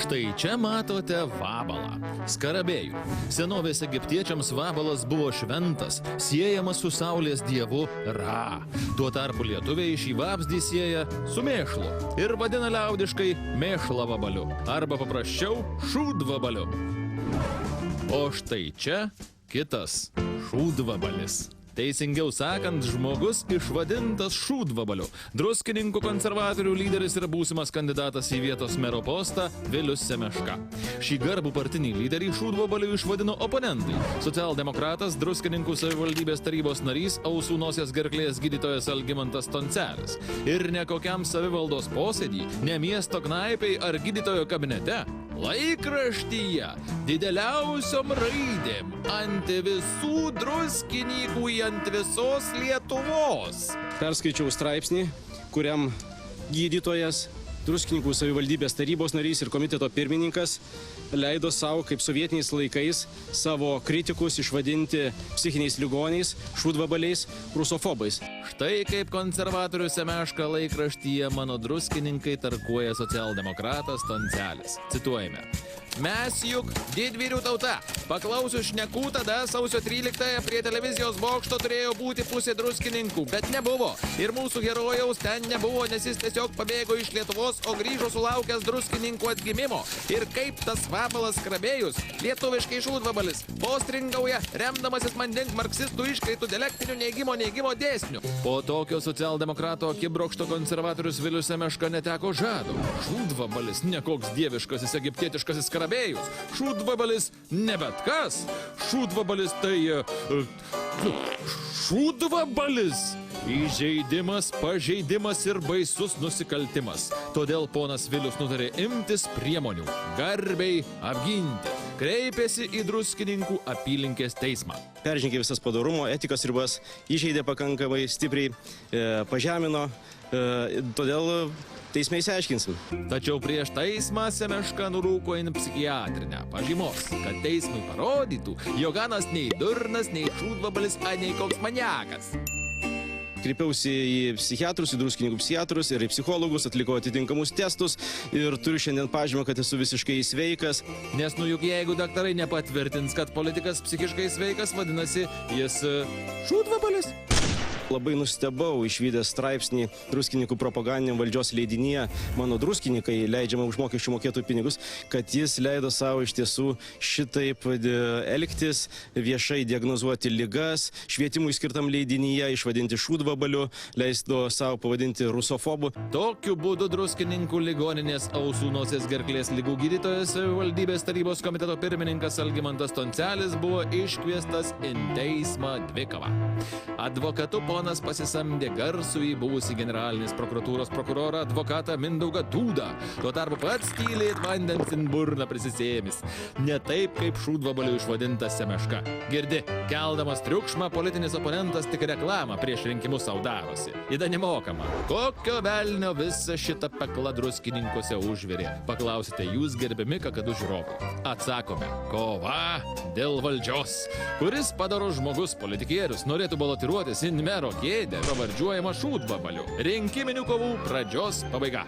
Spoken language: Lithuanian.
Štai čia matote vabalą, skarabėjų. Senovės egiptiečiams vabalas buvo šventas, siejamas su saulės dievu Ra. Tuo tarpu lietuviai šį vabzdį sieja su mėšlu ir vadina liaudiškai mėšlavabaliu arba paprasčiau šūdvabaliu. O štai čia kitas šūdvabalis. Teisingiau sakant, žmogus išvadintas šūdvabaliu. Druskininkų konservatorių lyderis ir būsimas kandidatas į vietos mero postą Vilius Semeška. Šį garbų partinį lyderį šūdvabaliu išvadino oponentai. Socialdemokratas, Druskininkų savivaldybės tarybos narys, ausų nosies gerklės gydytojas Algimantas Toncelis. Ir ne kokiam savivaldos posėdį, ne miesto knaipiai ar gydytojo kabinete. Laikraštyje dideliausiom raidėm ant visų druskininkų, ant visos Lietuvos. Perskaičiau straipsnį, kuriam gydytojas, Druskininkų savivaldybės tarybos narys ir komiteto pirmininkas leido savo, kaip sovietiniais laikais, savo kritikus išvadinti psichiniais ligoniais, šūdvabaliais, rusofobais. Štai kaip konservatorių Semeška laikraštyje Mano druskininkai tarkuoja socialdemokratas Toncelis. Cituojame. Mes juk didvyrių tauta. Paklausius šnekų tada sausio 13-ąją prie televizijos bokšto turėjo būti pusė druskininkų, bet nebuvo. Ir mūsų herojaus ten nebuvo, nes jis tiesiog pabėgo iš Lietuvos, o grįžo sulaukęs druskininkų atgimimo. Ir kaip tas vabalas skrabėjus, lietuviškai šūdvabalis, postringauja, remdamasis mandink marksistų iškreitų dialektinių neigimo dėsnių. Po tokio socialdemokrato akibrokšto konservatorius Vilius Semeška neteko žado. Šūdvabalis, nekoks dieviškasis egiptietiškasis skrabėjus. Šūdvabalis ne bet kas. Šūdvabalis tai... šūdvabalis. Įžeidimas, pažeidimas ir baisus nusikaltimas. Todėl ponas Vilius nutarė imtis priemonių, garbiai apginti. Kreipėsi į Druskininkų apylinkės teismą. Peržengė visas padorumo, etikos ribas, įžeidė pakankamai stipriai, pažemino, todėl teisme išsiaiškinsim. Tačiau prieš teismą Semeška nurūko į psichiatrinę pažymos, kad teismui parodytų, jog anas nei durnas, nei šūdvabalis, nei koks maniakas. Kreipiausi į psichiatrus, į druskininkų psichiatrus ir į psichologus, atlikau atitinkamus testus ir turiu šiandien pažymą, kad esu visiškai sveikas. Nes juk jeigu daktarai nepatvirtins, kad politikas psichiškai sveikas, vadinasi, jis šūdvabalis. Labai nustebau išvydęs straipsnį druskininkų propagandiniam valdžios leidinyje Mano druskininkai, leidžiama už mokesčių mokėtojų pinigus, kad jis leido savo iš tiesų šitaip elgtis, viešai diagnozuoti ligas, švietimui skirtam leidinyje išvadinti šūdvabaliu, leido savo pavadinti rusofobu. Tokiu būdu Druskininkų ligoninės ausų nosies gerklės ligų gydytojas savivaldybės tarybos komiteto pirmininkas Algimantas Toncelis buvo iškviestas į teismą dvikovą. Advokatu ponas pasisamdė garsų į buvusį generalinės prokuratūros prokurorą advokatą Mindaugą Dūdą. Tuo tarpu pats tyliai vandens in burną prisisėmis. Ne taip, kaip šūdvabaliu išvadintas Semeška. Girdi, keldamas triukšmą, politinis oponentas tik reklamą prieš rinkimus sau darosi. Įda nemokama. Kokio velnio visą šitą peklą Druskininkuose užvirė? Paklausite jūs, gerbiami kakadu žiūrovai. Atsakome, kova dėl valdžios. Kuris padorus žmogus, politikierius, norėtų balotiruotis į mero kėdę, pavardžiuojama šūdvabaliu. Rinkiminių kovų pradžios pabaiga.